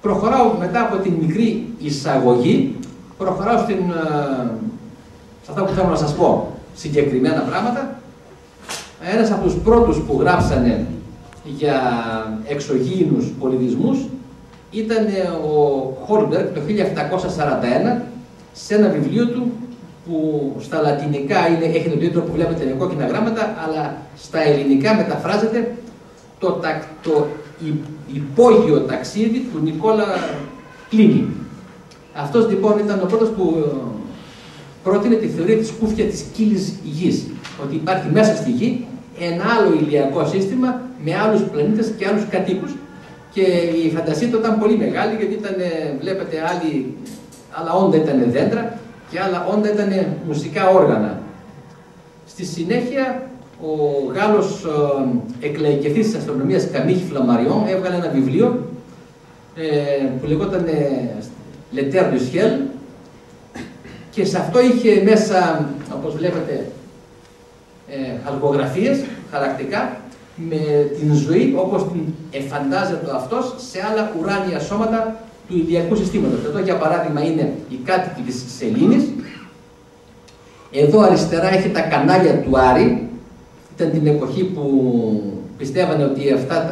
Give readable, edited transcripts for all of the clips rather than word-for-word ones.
Προχωράω μετά από την μικρή εισαγωγή, προχωράω σε αυτά που θέλω να σας πω, συγκεκριμένα πράγματα. Ένας από τους πρώτους που γράψανε για εξωγήινους πολιτισμούς ήταν ο Χόλμπεργκ το 1741 σε ένα βιβλίο του που στα λατινικά έχει τον τίτλο που βλέπετε με κόκκινα γράμματα, αλλά στα ελληνικά μεταφράζεται το υπόγειο ταξίδι του Νικόλα Πλίνη. Αυτός λοιπόν ήταν ο πρώτος που πρότεινε τη θεωρία της κούφια της κύλης γης, ότι υπάρχει μέσα στη γη ένα άλλο ηλιακό σύστημα με άλλους πλανήτες και άλλους κατοίκους, και η φαντασία του ήταν πολύ μεγάλη, γιατί ήταν, βλέπετε, άλλα όντα ήταν δέντρα και άλλα όντα ήταν μουσικά όργανα. Στη συνέχεια, ο Γάλλος εκλαϊκευτής της αστρονομίας Καμίλ Φλαμαριόν έβγαλε ένα βιβλίο που λεγόταν Le Terre du Ciel, και σε αυτό είχε μέσα, όπως βλέπετε, αλγογραφίες χαρακτικά με την ζωή όπως την εφαντάζεται αυτός σε άλλα ουράνια σώματα του ηλιακού συστήματος. Εδώ για παράδειγμα είναι οι κάτοικοι της Σελήνης. Εδώ αριστερά έχει τα κανάλια του Άρη. Ήταν την εποχή που πιστεύανε ότι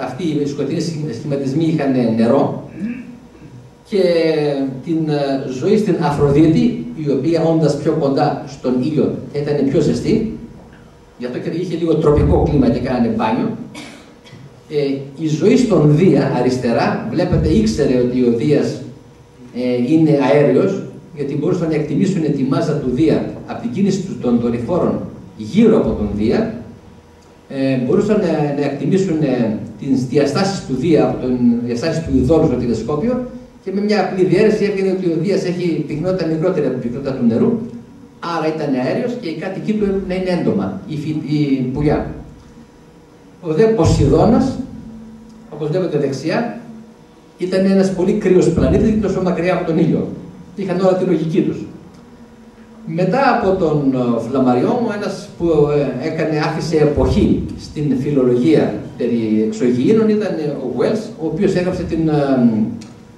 αυτοί οι σκοτεινοί σχηματισμοί είχαν νερό. Και την ζωή στην Αφροδίτη, η οποία όντας πιο κοντά στον ήλιο ήταν πιο ζεστή. Γι' αυτό και είχε λίγο τροπικό κλίμα και κάνανε μπάνιο. Η ζωή στον Δία αριστερά, βλέπετε, ήξερε ότι ο Δίας είναι αέριος, γιατί μπορούσαν να εκτιμήσουν τη μάζα του Δία από την κίνηση των δορυφόρων γύρω από τον Δία. Μπορούσαν να εκτιμήσουν τις διαστάσεις του Δία από τις διαστάσεις του Ιδόλου στο τηλεσκόπιο, και με μια απλή διαίρεση έβγαινε ότι ο Δίας έχει πυκνότητα μικρότερη από την πυκνότητα του νερού. Άρα ήταν αέριος και οι κάτοικοι του έπρεπε να είναι έντομα, η πουλιά. Ο δε Ποσειδώνας, όπως βλέπετε δεξιά, ήταν ένας πολύ κρύος πλανήτης και τόσο μακριά από τον ήλιο. Είχαν όλα τη λογική τους. Μετά από τον Φλαμαριόν, ένας που άφησε εποχή στην φιλολογία περί εξωγηίνων ήταν ο Wells, ο οποίος έγραψε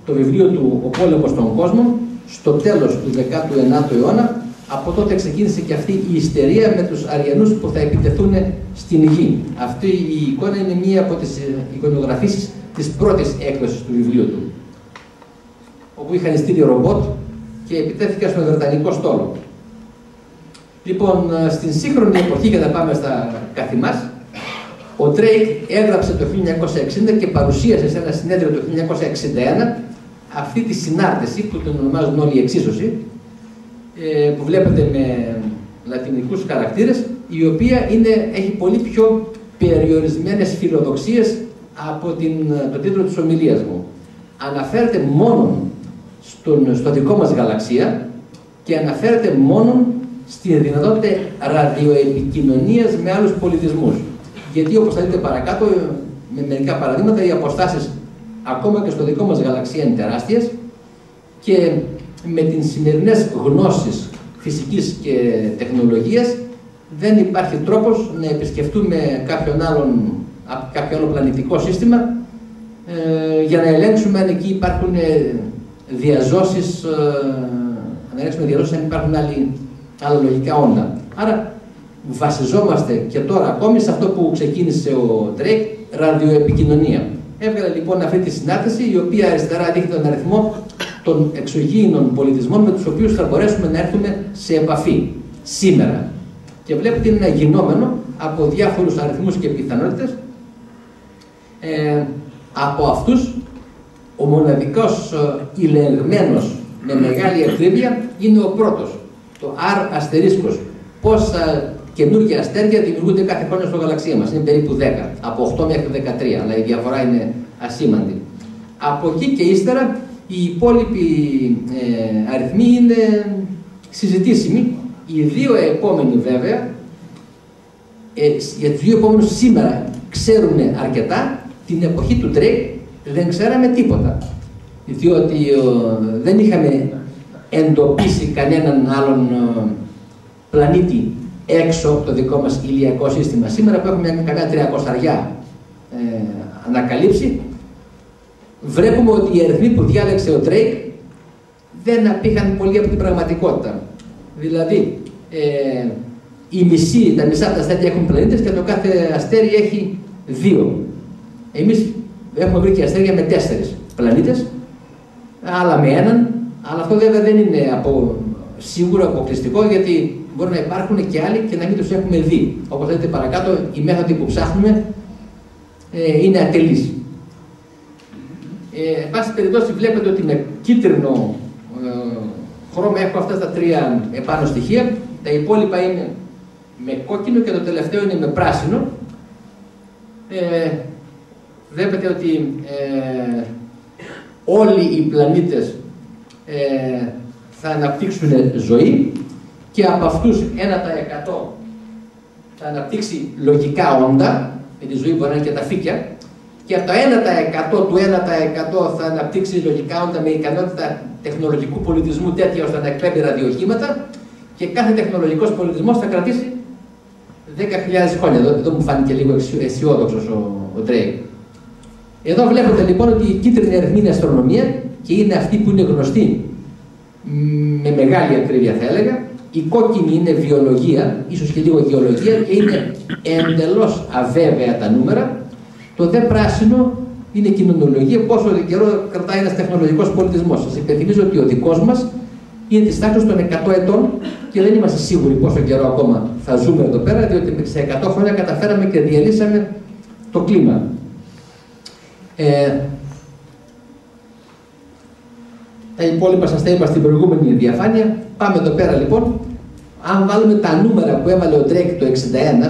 το βιβλίο του «Ο πόλεμος των κόσμων» στο τέλος του 19ου αιώνα. Από τότε ξεκίνησε και αυτή η ιστερία με τους Αριανούς που θα επιτεθούν στην γη. Αυτή η εικόνα είναι μία από τις εικονογραφήσεις της πρώτης έκδοσης του βιβλίου του, όπου είχαν στείλει ρομπότ και επιτέθηκαν στον Βρετανικό στόλο. Λοιπόν, στην σύγχρονη εποχή, για να πάμε στα καθημάς, ο Drake έγραψε το 1960 και παρουσίασε σε ένα συνέδριο το 1961 αυτή τη συνάρτηση που την ονομάζουν όλοι εξίσωση, που βλέπετε με λατινικούς χαρακτήρες, η οποία έχει πολύ πιο περιορισμένες φιλοδοξίες από τον τίτλο της ομιλίας μου. Αναφέρεται μόνο στο δικό μας γαλαξία και αναφέρεται μόνο στη δυνατότητα ραδιοεπικοινωνίας με άλλους πολιτισμούς. Γιατί, όπως θα δείτε παρακάτω, με μερικά παραδείγματα, οι αποστάσεις ακόμα και στο δικό μας γαλαξία είναι τεράστιες, και με τις σημερινές γνώσεις φυσικής και τεχνολογίας δεν υπάρχει τρόπος να επισκεφτούμε κάποιο άλλο πλανητικό σύστημα για να ελέγξουμε αν εκεί υπάρχουν διαζώσεις, αν υπάρχουν άλλα λογικά όντα. Άρα βασιζόμαστε και τώρα ακόμη σε αυτό που ξεκίνησε ο Drake, ραδιοεπικοινωνία. Έβγαλε λοιπόν αυτή τη συνάρτηση, η οποία αριστερά δείχνει τον αριθμό των εξωγήινων πολιτισμών με τους οποίους θα μπορέσουμε να έρθουμε σε επαφή σήμερα. Και βλέπετε είναι ένα γινόμενο από διάφορους αριθμούς και πιθανότητες. Από αυτούς, ο μοναδικός ηλεγμένος με μεγάλη ακρίβεια είναι ο πρώτος, το R αστερίσκος. Πόσα καινούργια αστέρια δημιουργούνται κάθε χρόνο στο γαλαξία μας. Είναι περίπου 10, από 8 μέχρι 13, αλλά η διαφορά είναι ασήμαντη. Από εκεί και ύστερα, οι υπόλοιποι αριθμοί είναι συζητήσιμοι. Οι δύο επόμενοι βέβαια, για τους δύο επόμενους σήμερα ξέρουμε αρκετά. Την εποχή του Drake δεν ξέραμε τίποτα, διότι δεν είχαμε εντοπίσει κανέναν άλλον πλανήτη έξω από το δικό μας ηλιακό σύστημα. Σήμερα που έχουμε κανένα 300 ανακαλύψει, βλέπουμε ότι οι αριθμοί που διάλεξε ο Drake δεν απήχαν πολύ από την πραγματικότητα. Δηλαδή, τα μισά από τα αστέρια έχουν πλανήτες και το κάθε αστέρι έχει 2. Εμείς έχουμε βρει και αστέρια με 4 πλανήτες, άλλα με 1, αλλά αυτό βέβαια δεν είναι σίγουρο αποκλειστικό, γιατί μπορεί να υπάρχουν και άλλοι και να μην τους έχουμε δει. Όπως θα δείτε παρακάτω, οι μέθοδοι που ψάχνουμε είναι ατελείς. Εν πάση περιπτώσει, βλέπετε ότι με κίτρινο χρώμα έχω αυτά τα 3 επάνω στοιχεία, τα υπόλοιπα είναι με κόκκινο και το τελευταίο είναι με πράσινο. Βλέπετε ότι όλοι οι πλανήτες θα αναπτύξουν ζωή και από αυτούς 1% θα αναπτύξει λογικά όντα, με τη ζωή μπορεί να είναι και τα φύκια, και από το 1% του 1% θα αναπτύξει λογικά όντα με ικανότητα τεχνολογικού πολιτισμού τέτοια ώστε να εκπέμπει ραδιοχήματα, και κάθε τεχνολογικός πολιτισμός θα κρατήσει 10.000 χρόνια. Εδώ μου φάνηκε λίγο αισιόδοξος ο Drake. Εδώ βλέπετε λοιπόν ότι η κίτρινη αριθμή είναι αστρονομία και είναι αυτή που είναι γνωστή με μεγάλη ακρίβεια, θα έλεγα. Η κόκκινη είναι βιολογία, ίσως και λίγο γεωλογία, και είναι εντελώς αβέβαια τα νούμερα. Το δε πράσινο είναι κοινωνιολογία, πόσο καιρό κρατάει ένας τεχνολογικός πολιτισμός. Σας υπενθυμίζω ότι ο δικός μας είναι της τάξης των 100 ετών και δεν είμαστε σίγουροι πόσο καιρό ακόμα θα ζούμε εδώ πέρα, διότι σε 100 χρόνια καταφέραμε και διαλύσαμε το κλίμα. Τα υπόλοιπα σας τα είπα στην προηγούμενη διαφάνεια. Πάμε εδώ πέρα λοιπόν. Αν βάλουμε τα νούμερα που έβαλε ο Drake το 61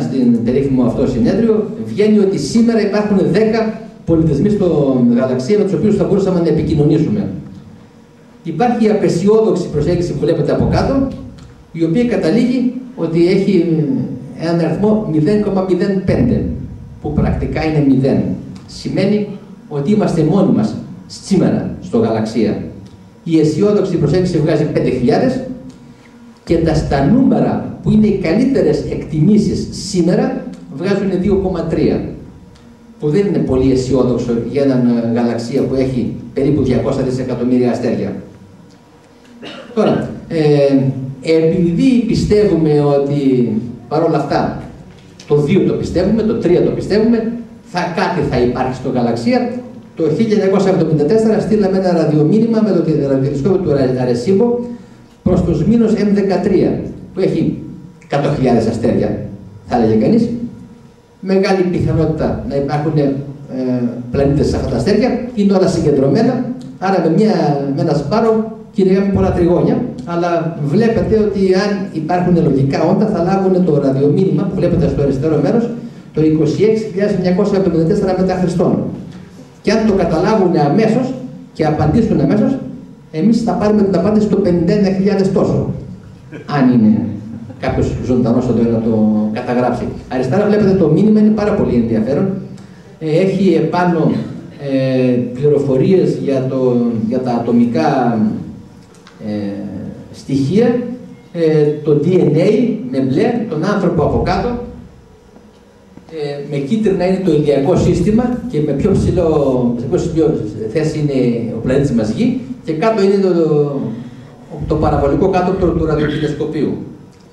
στην περίφημο αυτό συνέδριο, βγαίνει ότι σήμερα υπάρχουν 10 πολιτισμοί στην γαλαξία με τους οποίους θα μπορούσαμε να επικοινωνήσουμε. Υπάρχει η απεσιόδοξη προσέγγιση που βλέπετε από κάτω, η οποία καταλήγει ότι έχει έναν αριθμό 0,05, που πρακτικά είναι 0. Σημαίνει ότι είμαστε μόνοι μας σήμερα στο γαλαξία. Η αισιόδοξη προσέγγιση βγάζει 5.000 και τα νούμερα που είναι οι καλύτερες εκτιμήσεις σήμερα βγάζουν 2,3, που δεν είναι πολύ αισιόδοξο για έναν γαλαξία που έχει περίπου 200 δισεκατομμύρια αστέρια. Τώρα, επειδή πιστεύουμε ότι παρόλα αυτά το 2 το πιστεύουμε, το 3 το πιστεύουμε, κάτι θα υπάρχει στο γαλαξία. Το 1974 στείλαμε ένα ραδιομήνυμα με το ραδιοτηλεσκόπιο του Αρεσίμπο προς το Σμήνος M13, που έχει 100.000 αστέρια, θα έλεγε κανείς. Μεγάλη πιθανότητα να υπάρχουν πλανήτες σε αυτά τα αστέρια, είναι όλα συγκεντρωμένα, άρα με ένα σπάρο κυνηγάμε πολλά τριγώνια, αλλά βλέπετε ότι αν υπάρχουν λογικά όντα θα λάβουν το ραδιομήνυμα που βλέπετε στο αριστερό μέρος το 26.974 μετά Χριστόν. Και αν το καταλάβουν αμέσως και απαντήσουν αμέσως, εμείς θα πάρουμε την απάντηση στο 51.000 τόσο. Αν είναι κάποιος ζωντανός να το καταγράψει. Αριστερά βλέπετε το μήνυμα, είναι πάρα πολύ ενδιαφέρον. Έχει επάνω πληροφορίες για τα ατομικά στοιχεία, το DNA με μπλε, τον άνθρωπο από κάτω, με κίτρινα είναι το ηλιακό σύστημα και με πιο ψηλό θέση είναι ο πλανήτης μας Γη, και κάτω είναι το παραβολικό κάτωπτρο του ραδιοτηλεσκοπίου,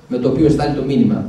με το οποίο στάλει το μήνυμα.